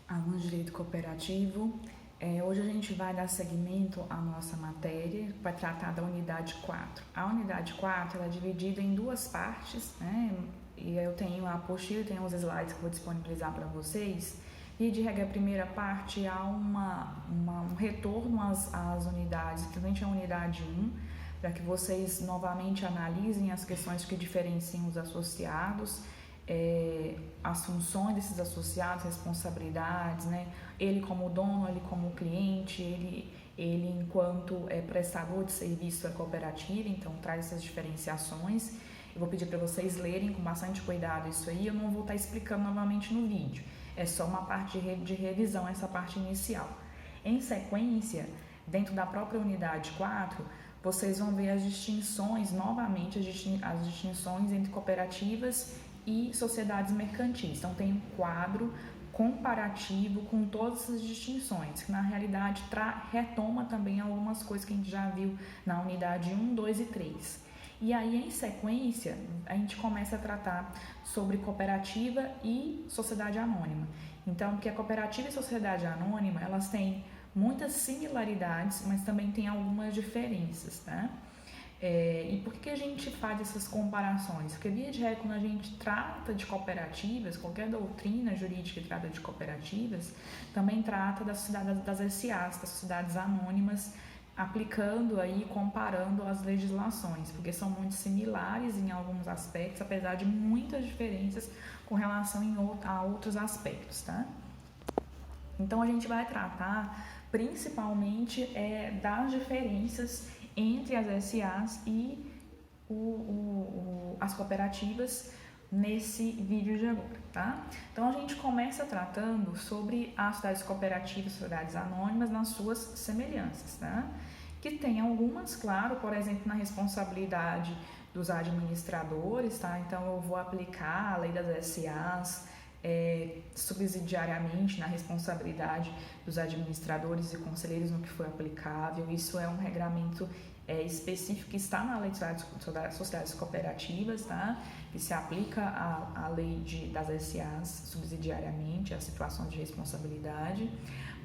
Alunos de Direito Cooperativo. Hoje a gente vai dar seguimento à nossa matéria, que vai tratar da unidade 4. A unidade 4 ela é dividida em duas partes, né? E eu tenho a apostila, tenho os slides que eu vou disponibilizar para vocês. E de regra, a primeira parte há um retorno às unidades, principalmente a unidade 1, para que vocês novamente analisem as questões que diferenciam os associados, as funções desses associados, responsabilidades, né? Ele como dono, ele como cliente, ele enquanto prestador de serviço da cooperativa, então traz essas diferenciações. Eu vou pedir para vocês lerem com bastante cuidado isso aí, eu não vou estar explicando novamente no vídeo, é só uma parte de revisão, essa parte inicial. Em sequência, dentro da própria unidade 4, vocês vão ver as distinções, novamente, as distinções entre cooperativas e sociedades mercantis. Então tem um quadro comparativo com todas essas distinções, que na realidade retoma também algumas coisas que a gente já viu na unidade 1, 2 e 3. E aí, em sequência, a gente começa a tratar sobre cooperativa e sociedade anônima. Então, porque a cooperativa e sociedade anônima, elas têm muitas similaridades, mas também tem algumas diferenças, tá? E por que a gente faz essas comparações? Porque, via de regra, quando a gente trata de cooperativas, qualquer doutrina jurídica que trata de cooperativas, também trata das SAs, das sociedades anônimas, aplicando aí, comparando as legislações, porque são muito similares em alguns aspectos, apesar de muitas diferenças com relação a outros aspectos, tá? Então, a gente vai tratar principalmente das diferenças entre as SAs e as cooperativas nesse vídeo de agora, tá? Então, a gente começa tratando sobre as sociedades cooperativas e sociedades anônimas nas suas semelhanças, tá? Que tem algumas, claro, por exemplo, na responsabilidade dos administradores, tá? Então, eu vou aplicar a lei das SAs subsidiariamente na responsabilidade dos administradores e conselheiros no que for aplicável. Isso é um regramento específico que está na lei das sociedades cooperativas, tá? Que se aplica à lei das SAs subsidiariamente, às situações de responsabilidade.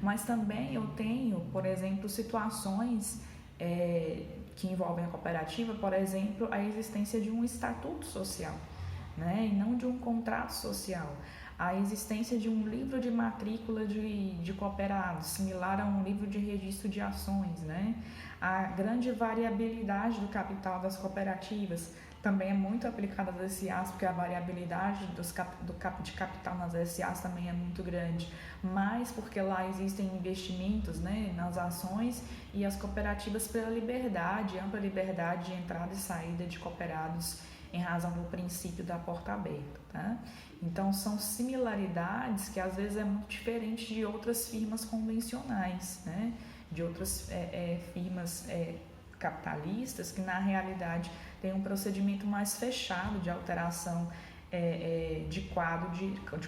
Mas também eu tenho, por exemplo, situações que envolvem a cooperativa, por exemplo, a existência de um estatuto social, né? E não de um contrato social. A existência de um livro de matrícula de cooperados, similar a um livro de registro de ações, né? A grande variabilidade do capital das cooperativas também é muito aplicada às SAs, porque a variabilidade de capital nas SAs também é muito grande, mas porque lá existem investimentos, né, nas ações, e as cooperativas pela liberdade, ampla liberdade de entrada e saída de cooperados em razão do princípio da porta aberta, tá? Então, são similaridades que às vezes é muito diferente de outras firmas convencionais, né? De outras firmas capitalistas que na realidade tem um procedimento mais fechado de alteração de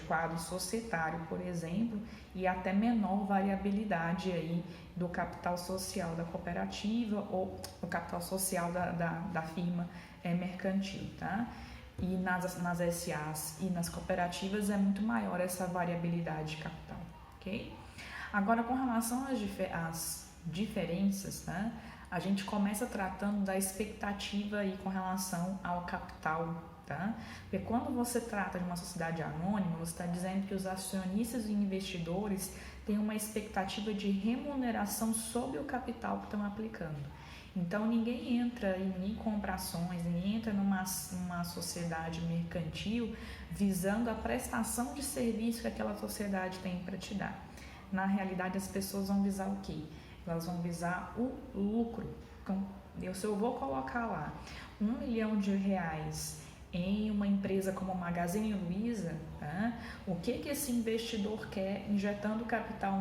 quadro societário, por exemplo, e até menor variabilidade aí do capital social da cooperativa ou do capital social da firma mercantil, tá? E nas SAs e nas cooperativas é muito maior essa variabilidade de capital, ok? Agora, com relação às diferenças, tá? A gente começa tratando da expectativa aí com relação ao capital, tá? Porque quando você trata de uma sociedade anônima, você está dizendo que os acionistas e investidores têm uma expectativa de remuneração sobre o capital que estão aplicando. Então, ninguém entra em compra ações, ninguém entra numa sociedade mercantil visando a prestação de serviço que aquela sociedade tem para te dar. Na realidade, as pessoas vão visar o quê? Elas vão visar o lucro. Então, se eu vou colocar lá R$1 milhão em uma empresa como a Magazine Luiza, tá? O que esse investidor quer injetando capital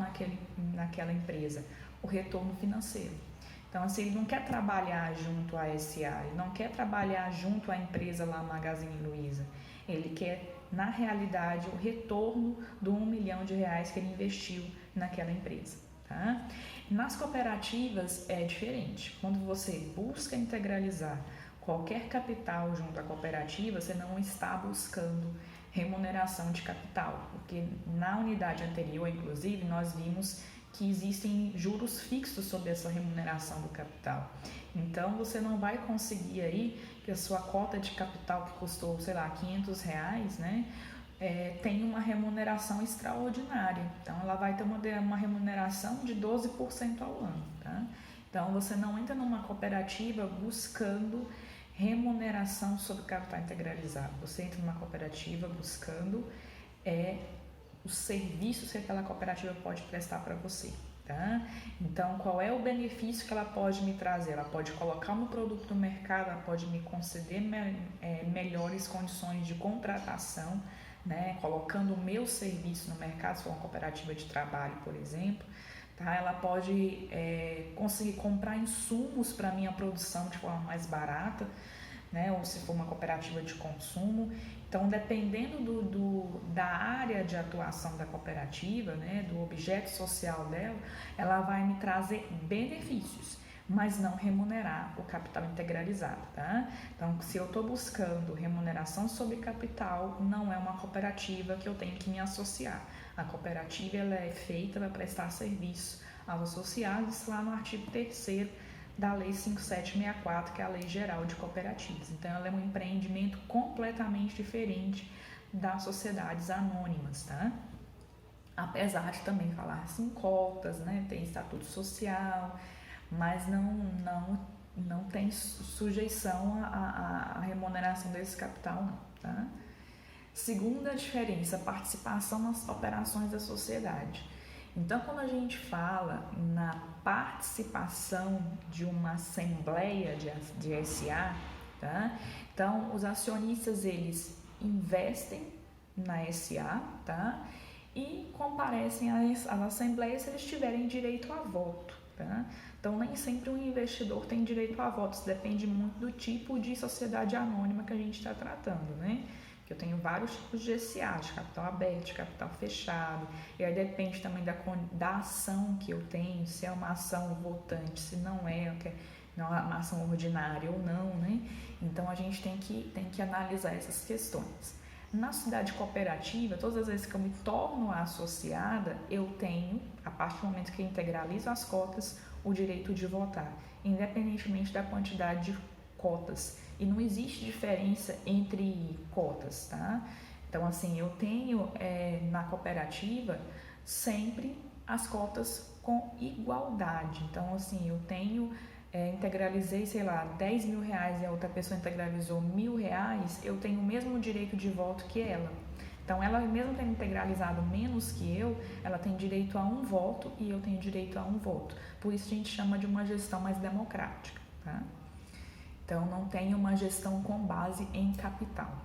naquela empresa? O retorno financeiro. Então, assim, ele não quer trabalhar junto à SA, ele não quer trabalhar junto à empresa lá, Magazine Luiza. Ele quer, na realidade, o retorno do R$1 milhão que ele investiu naquela empresa, tá? Nas cooperativas é diferente. Quando você busca integralizar qualquer capital junto à cooperativa, você não está buscando remuneração de capital, porque na unidade anterior, inclusive, nós vimos que existem juros fixos sobre essa remuneração do capital. Então, você não vai conseguir aí que a sua cota de capital que custou, sei lá, R$500, né, tem uma remuneração extraordinária. Então, ela vai ter uma remuneração de 12% ao ano, tá? Então, você não entra numa cooperativa buscando remuneração sobre capital integralizado. Você entra numa cooperativa buscando os serviços que aquela cooperativa pode prestar para você, tá? Então, qual é o benefício que ela pode me trazer? Ela pode colocar o meu produto no mercado, ela pode me conceder melhores condições de contratação, né? Colocando o meu serviço no mercado, se for uma cooperativa de trabalho, por exemplo, tá? Ela pode conseguir comprar insumos para a minha produção de forma mais barata, né? Ou se for uma cooperativa de consumo. Então, dependendo da área de atuação da cooperativa, né, do objeto social dela, ela vai me trazer benefícios, mas não remunerar o capital integralizado, tá? Então, se eu estou buscando remuneração sobre capital, não é uma cooperativa que eu tenho que me associar. A cooperativa ela é feita para prestar serviço aos associados, lá no artigo 3º da Lei 5764, que é a Lei Geral de Cooperativas. Então, ela é um empreendimento completamente diferente das sociedades anônimas, tá? Apesar de também falar-se em cotas, né? Tem estatuto social, mas não tem sujeição à remuneração desse capital, não, tá? Segunda diferença, participação nas operações da sociedade. Então, quando a gente fala na participação de uma assembleia de SA, tá? Então, os acionistas, eles investem na SA, tá? E comparecem às assembleias se eles tiverem direito a voto, tá? Então, nem sempre um investidor tem direito a voto, isso depende muito do tipo de sociedade anônima que a gente está tratando, né? Que eu tenho vários tipos de SA, de capital aberto, de capital fechado, e aí depende também da ação que eu tenho, se é uma ação votante, se não é uma ação ordinária ou não, né? Então, a gente tem que analisar essas questões. Na sociedade cooperativa, todas as vezes que eu me torno associada, eu tenho, a partir do momento que eu integralizo as cotas, o direito de votar, independentemente da quantidade de cotas. E não existe diferença entre cotas, tá? Então, assim, eu tenho na cooperativa sempre as cotas com igualdade. Então, assim, eu tenho, integralizei, sei lá, R$10.000 e a outra pessoa integralizou R$1.000, eu tenho o mesmo direito de voto que ela. Então, ela mesmo tendo integralizado menos que eu, ela tem direito a um voto e eu tenho direito a um voto. Por isso a gente chama de uma gestão mais democrática, tá? Então, não tem uma gestão com base em capital.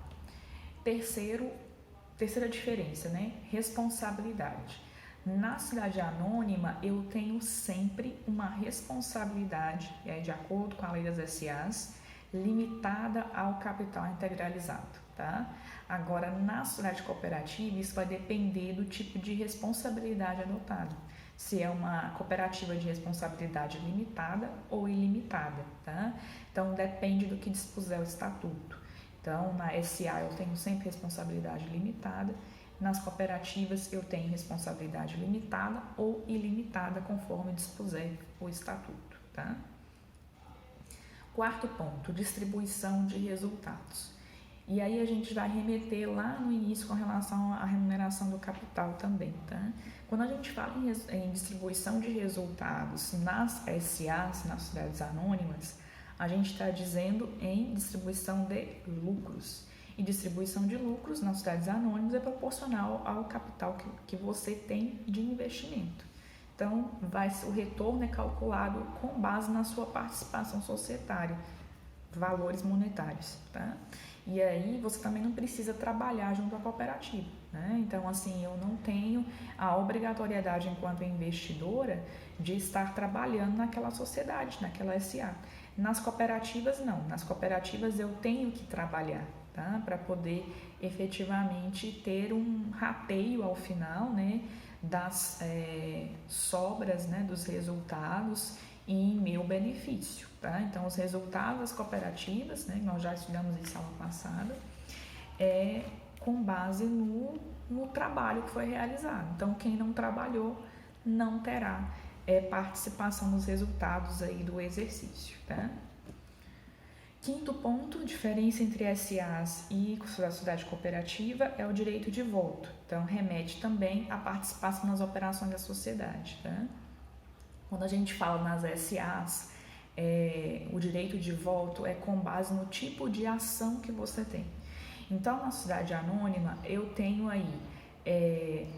Terceira diferença, né? Responsabilidade. Na sociedade anônima, eu tenho sempre uma responsabilidade, de acordo com a lei das SAs, limitada ao capital integralizado, tá? Agora, na sociedade cooperativa, isso vai depender do tipo de responsabilidade adotado. Se é uma cooperativa de responsabilidade limitada ou ilimitada, tá? Então, depende do que dispuser o estatuto. Então, na SA eu tenho sempre responsabilidade limitada, nas cooperativas eu tenho responsabilidade limitada ou ilimitada, conforme dispuser o estatuto, tá? Quarto ponto, distribuição de resultados. E aí a gente vai remeter lá no início com relação à remuneração do capital também, tá? Quando a gente fala em distribuição de resultados nas SAs, nas sociedades anônimas, a gente está dizendo em distribuição de lucros. E distribuição de lucros nas sociedades anônimas é proporcional ao capital que você tem de investimento. Então, o retorno é calculado com base na sua participação societária, valores monetários, tá? E aí você também não precisa trabalhar junto à cooperativa, né? Então, assim, eu não tenho a obrigatoriedade enquanto investidora de estar trabalhando naquela sociedade, naquela SA. Nas cooperativas, não. Nas cooperativas eu tenho que trabalhar, tá? Para poder efetivamente ter um rateio ao final, né? Das sobras, né? Dos resultados em meu benefício, tá? Então, os resultados das cooperativas, né? Nós já estudamos isso aula passada, com base no trabalho que foi realizado. Então, quem não trabalhou não terá participação nos resultados aí do exercício, tá? Quinto ponto, diferença entre SAs e sociedade cooperativa é o direito de voto. Então, remete também à participação nas operações da sociedade, tá? Quando a gente fala nas SAs, o direito de voto é com base no tipo de ação que você tem. Então, na sociedade anônima, eu tenho aí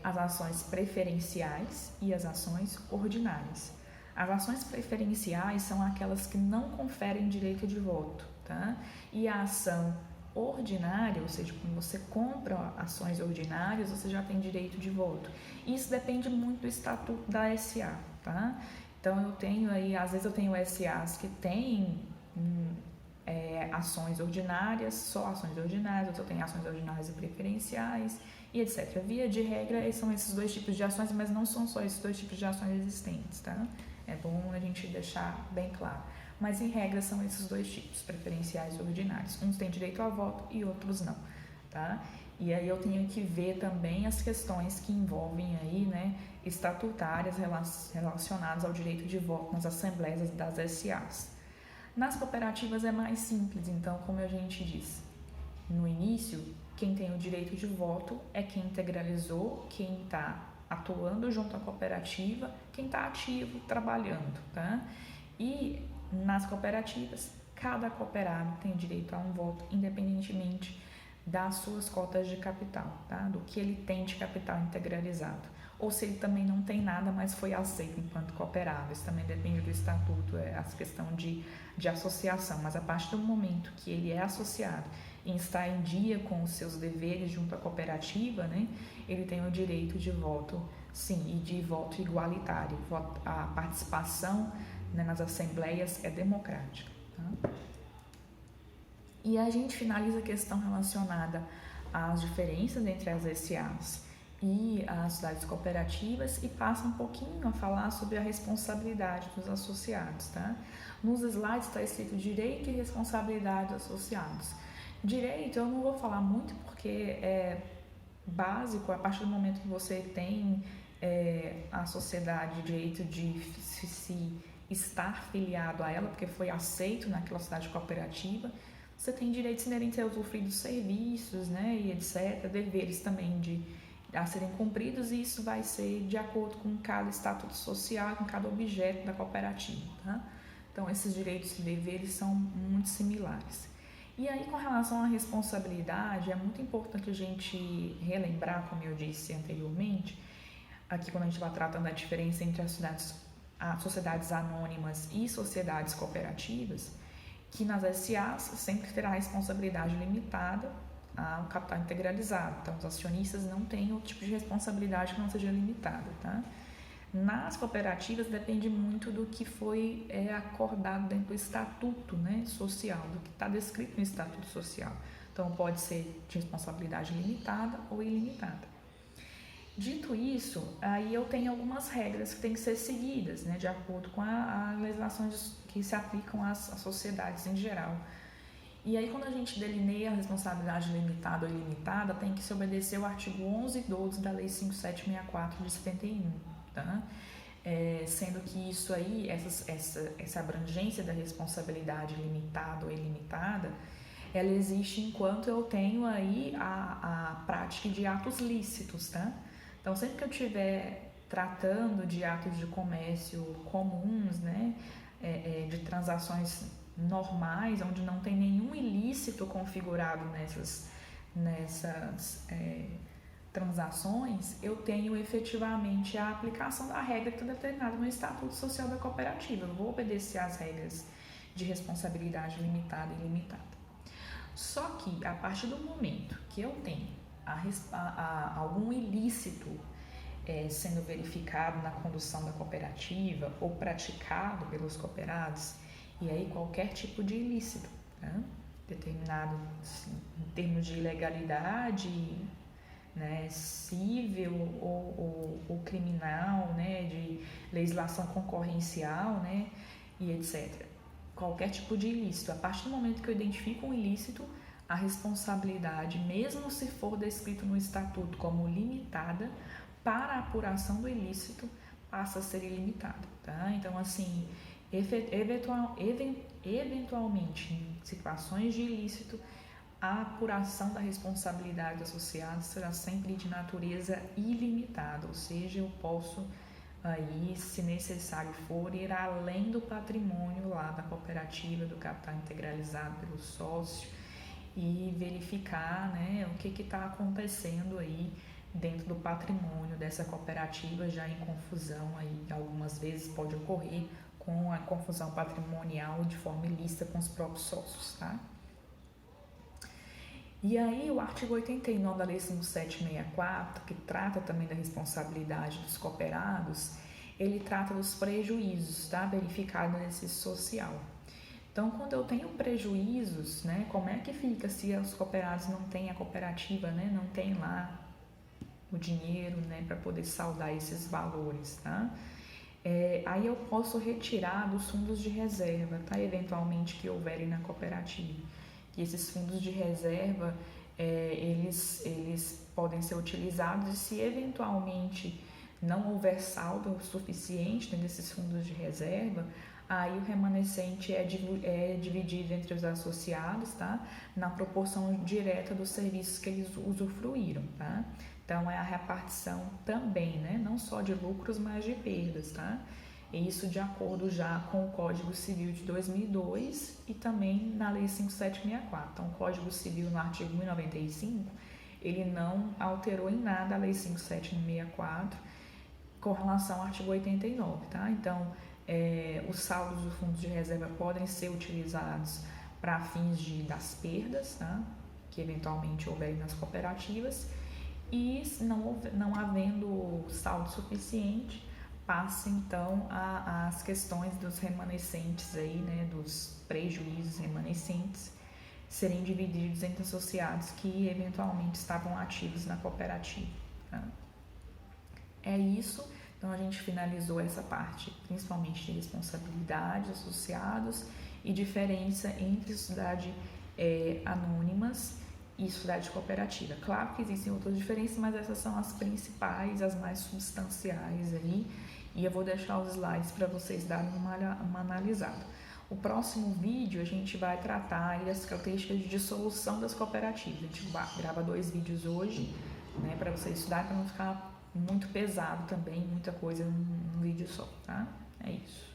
as ações preferenciais e as ações ordinárias. As ações preferenciais são aquelas que não conferem direito de voto, tá? E a ação ordinária, ou seja, quando você compra ações ordinárias, você já tem direito de voto. Isso depende muito do estatuto da SA, tá? Então, eu tenho aí, às vezes eu tenho SAs que têm ações ordinárias, só ações ordinárias, outras eu tenho ações ordinárias e preferenciais, e etc. Via de regra, são esses dois tipos de ações, mas não são só esses dois tipos de ações existentes, tá? É bom a gente deixar bem claro. Mas, em regra, são esses dois tipos, preferenciais e ordinários. Uns têm direito a voto e outros não, tá? E aí eu tenho que ver também as questões que envolvem aí, né, estatutárias relacionadas ao direito de voto nas assembleias das SAs. Nas cooperativas é mais simples, então, como a gente disse no início, quem tem o direito de voto é quem integralizou, quem está atuando junto à cooperativa, quem está ativo, trabalhando, tá? E nas cooperativas, cada cooperado tem direito a um voto, independentemente das suas cotas de capital, tá? Do que ele tem de capital integralizado. Ou se ele também não tem nada, mas foi aceito enquanto cooperado. Isso também depende do estatuto, essa questão de associação. Mas a partir do momento que ele é associado e está em dia com os seus deveres junto à cooperativa, né, ele tem o direito de voto, sim, e de voto igualitário. A participação, né, nas assembleias é democrática, tá? E a gente finaliza a questão relacionada às diferenças entre as SAs e as sociedades cooperativas e passa um pouquinho a falar sobre a responsabilidade dos associados, tá? Nos slides está escrito direito e responsabilidade dos associados. Direito eu não vou falar muito porque é básico, a partir do momento que você tem a sociedade, o direito de se estar filiado a ela, porque foi aceito naquela sociedade cooperativa, você tem direitos inerentes a usufruir dos serviços, né, e etc., deveres também a serem cumpridos, e isso vai ser de acordo com cada estatuto social, com cada objeto da cooperativa, tá? Então, esses direitos e deveres são muito similares. E aí, com relação à responsabilidade, é muito importante a gente relembrar, como eu disse anteriormente, aqui quando a gente está tratando da diferença entre as sociedades anônimas e sociedades cooperativas, que nas SAs sempre terá responsabilidade limitada ao capital integralizado. Então, os acionistas não têm outro tipo de responsabilidade que não seja limitada, tá? Nas cooperativas depende muito do que foi acordado dentro do estatuto, né, social, do que está descrito no estatuto social. Então, pode ser de responsabilidade limitada ou ilimitada. Dito isso, aí eu tenho algumas regras que têm que ser seguidas, né, de acordo com as legislações que se aplicam às sociedades em geral. E aí, quando a gente delineia a responsabilidade limitada ou ilimitada, tem que se obedecer o artigo 11 e 12 da Lei 5764 de 71, tá? Sendo que isso aí, essa abrangência da responsabilidade limitada ou ilimitada, ela existe enquanto eu tenho aí a prática de atos lícitos, tá? Então, sempre que eu estiver tratando de atos de comércio comuns, né, de transações normais, onde não tem nenhum ilícito configurado nessas transações, eu tenho efetivamente a aplicação da regra que está determinada no Estatuto Social da Cooperativa. Eu vou obedecer às regras de responsabilidade limitada e ilimitada. Só que, a partir do momento que eu tenho algum ilícito sendo verificado na condução da cooperativa ou praticado pelos cooperados, e aí qualquer tipo de ilícito, né, determinado assim, em termos de ilegalidade, né, civil ou criminal, né, de legislação concorrencial, né, e etc. Qualquer tipo de ilícito. A partir do momento que eu identifico um ilícito, a responsabilidade, mesmo se for descrito no estatuto como limitada, para a apuração do ilícito passa a ser ilimitada, tá? Então, assim, eventualmente, em situações de ilícito, a apuração da responsabilidade associada será sempre de natureza ilimitada, ou seja, eu posso aí, se necessário for, ir além do patrimônio lá da cooperativa, do capital integralizado pelo sócio e verificar, né, o que está acontecendo aí dentro do patrimônio dessa cooperativa já em confusão aí, algumas vezes pode ocorrer com a confusão patrimonial de forma ilícita com os próprios sócios, tá? E aí o artigo 89 da Lei 5764, que trata também da responsabilidade dos cooperados, ele trata dos prejuízos, tá? Verificados no exercício social. Então, quando eu tenho prejuízos, né, como é que fica se os cooperados não têm a cooperativa, né, não tem lá o dinheiro, né, para poder saldar esses valores, tá? Aí eu posso retirar dos fundos de reserva, tá? Eventualmente que houverem na cooperativa. E esses fundos de reserva, eles podem ser utilizados e se eventualmente não houver saldo suficiente dentro desses fundos de reserva, aí o remanescente é dividido entre os associados, tá? Na proporção direta dos serviços que eles usufruíram, tá? Então, é a repartição também, né? Não só de lucros, mas de perdas, tá? E isso de acordo já com o Código Civil de 2002 e também na Lei 5764. Então, o Código Civil, no artigo 1095, ele não alterou em nada a Lei 5764 com relação ao artigo 89, tá? Então, os saldos dos fundos de reserva podem ser utilizados para fins das perdas, tá? Que eventualmente houverem nas cooperativas, e não havendo saldo suficiente, passa então às questões dos remanescentes aí, né, dos prejuízos remanescentes serem divididos entre associados que eventualmente estavam ativos na cooperativa, tá? É isso. Então, a gente finalizou essa parte, principalmente de responsabilidade, associados e diferença entre sociedade anônimas e sociedade cooperativa. Claro que existem outras diferenças, mas essas são as principais, as mais substanciais aí, e eu vou deixar os slides para vocês darem uma analisada. O próximo vídeo a gente vai tratar aí das características de dissolução das cooperativas. A gente grava 2 vídeos hoje, né, para vocês estudarem, para não ficar muito pesado também, muita coisa num vídeo só, tá? É isso.